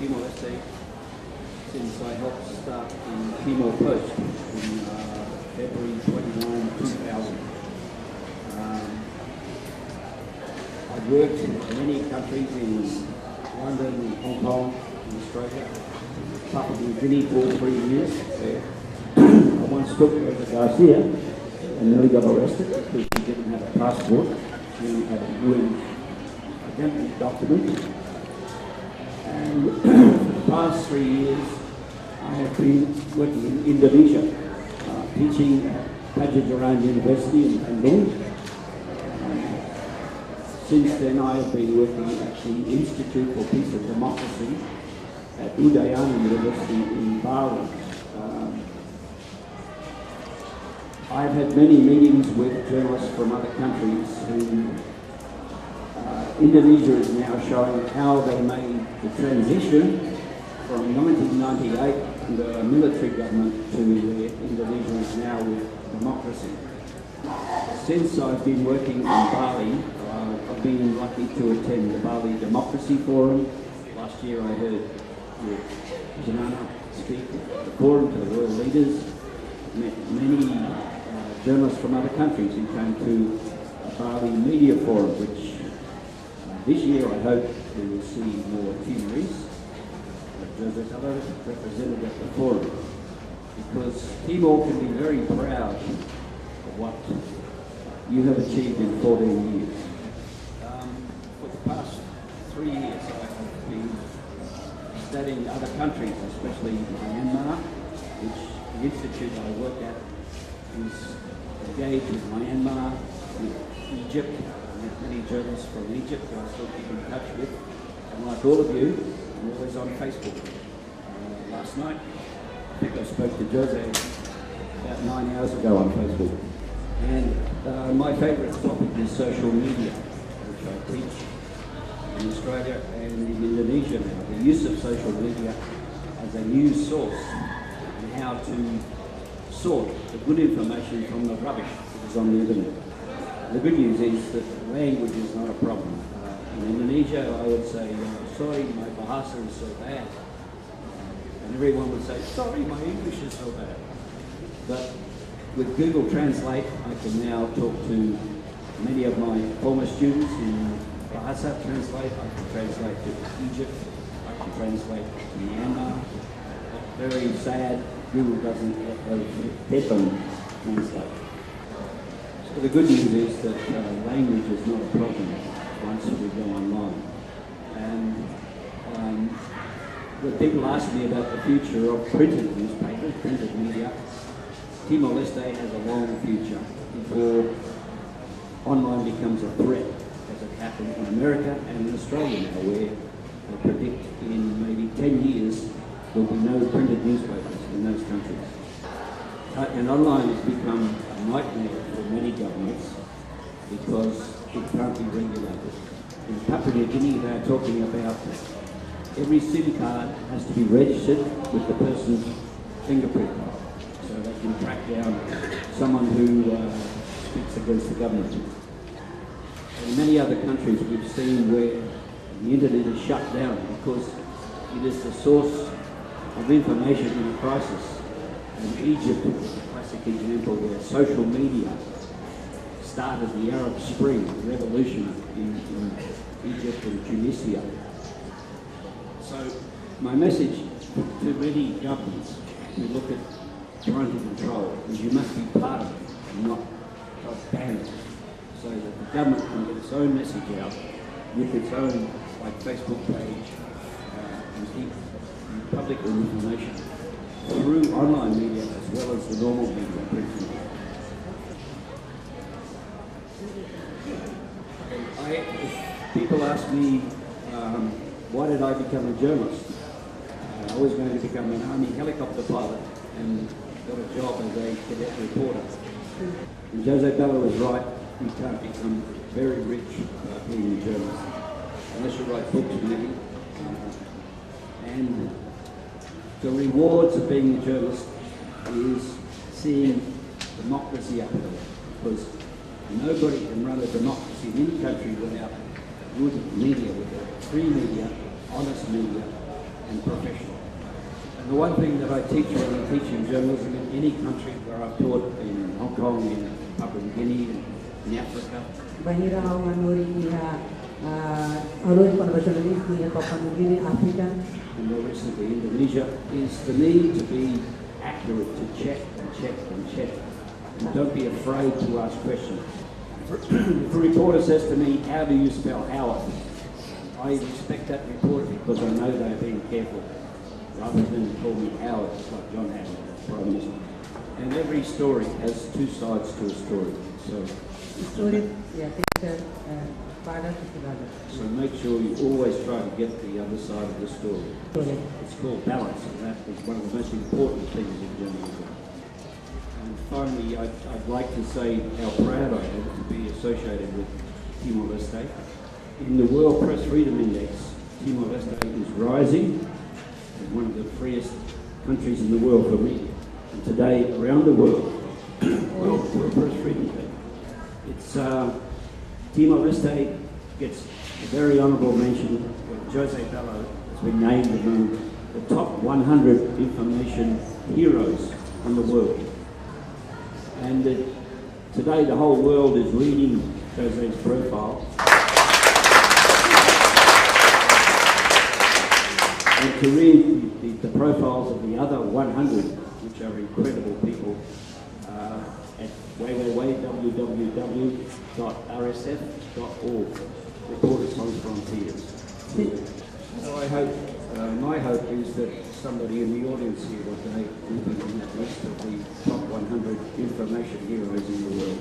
Timor-Leste since I helped start the Timor Post in February 29, 2000. I've worked in many countries in London, Hong Kong, in Australia, Papua New Guinea for 3 years. I once took Garcia and nearly got arrested because he didn't have a passport. He had a UN identity document. And for the past 3 years, I have been working in Indonesia, teaching at Pajajaran University in Bandung. Since then, I have been working at the Institute for Peace and Democracy at Udayana University in Bali. I've had many meetings with journalists from other countries who Indonesia is now showing how they made the transition from 1998 under a military government to where Indonesia is now with democracy. Since I've been working in Bali, I've been lucky to attend the Bali Democracy Forum. Last year I heard Janana speak at the forum to the royal leaders. Met many journalists from other countries who came to the Bali Media Forum, which this year I hope we will see more Timorese represented at the forum, because Timor can be very proud of what you have achieved in 14 years. For the past 3 years I have been studying other countries, especially Myanmar, which the institute I work at is engaged with Myanmar, with Egypt. I met many journalists from Egypt who I still keep in touch with. And like all of you, I'm always on Facebook. Last night, I think I spoke to Jose about 9 hours ago on Facebook. And my favourite topic is social media, which I teach in Australia and in Indonesia now. The use of social media as a news source and how to sort the good information from the rubbish that is on the internet. The good news is that language is not a problem. In Indonesia, I would say, sorry, my Bahasa is so bad. And everyone would say, sorry, my English is so bad. But with Google Translate, I can now talk to many of my former students in Bahasa Translate. I can translate to Egypt. I can translate to Myanmar. Very sad, Google doesn't have headphone translate. So the good news is that language is not a problem once we go online. And when people ask me about the future of printed newspapers, printed media, Timor-Leste has a long future before online becomes a threat, as it happened in America and in Australia now, where they predict in maybe 10 years there will be no printed newspapers in those countries. And online has become a nightmare for many governments because it can't be regulated. In Papua New Guinea, they're talking about every SIM card has to be registered with the person's fingerprint, so they can track down someone who speaks against the government. In many other countries, we've seen where the internet is shut down because it is the source of information in a crisis. And Egypt is a classic example where social media started the Arab Spring, the revolution in Egypt and Tunisia. So my message to many governments who look at trying to control is you must be part of it and not ban it, so that the government can get its own message out with its own Facebook page and keep public information through online media as well as the normal media, print media. If people ask me, why did I become a journalist? I was going to become an army helicopter pilot and got a job as a cadet reporter. And Jose Bella was right, you can't become very rich being a journalist, unless you write books maybe. And the rewards of being a journalist is seeing democracy up there, because nobody can run a democracy in any country without good media, without free media, honest media, and professional. And the one thing that I teach when I'm teaching journalism in any country where I've taught in Hong Kong, in Papua New Guinea, in Africa, Bahira ang manuri niya alun panabasyalis niya Papua New Guinea, Africa, and more recently Indonesia, is the need to be accurate, to check and check and check. And don't be afraid to ask questions. If a reporter says to me, "How do you spell Howarth?" I respect that reporter because I know they're being careful, rather than call me Howard, like John Howard, Prime Minister. And every story has two sides to a story. story ya kita pada segala. So make sure you always try to get the other side of the story. Story. It's called balance, and that is one of the most important things in journalism. And finally, I'd like to say how proud I am to be associated with Timor-Leste. In the World Press Freedom Index, Timor-Leste is rising as one of the freest countries in the world for media. And today, around the world, World Press Freedom Day, it's Timor-Leste gets a very honourable mention when Jose Bello has been named among the top 100 information heroes in the world. And today the whole world is reading Jose's profile. And to read the profiles of the other 100, which are incredible people, at www.rsf.org, Reporters Sans Frontiers. So I hope, my hope is that somebody in the audience here today will be on that list of the top 100 information heroes in the world.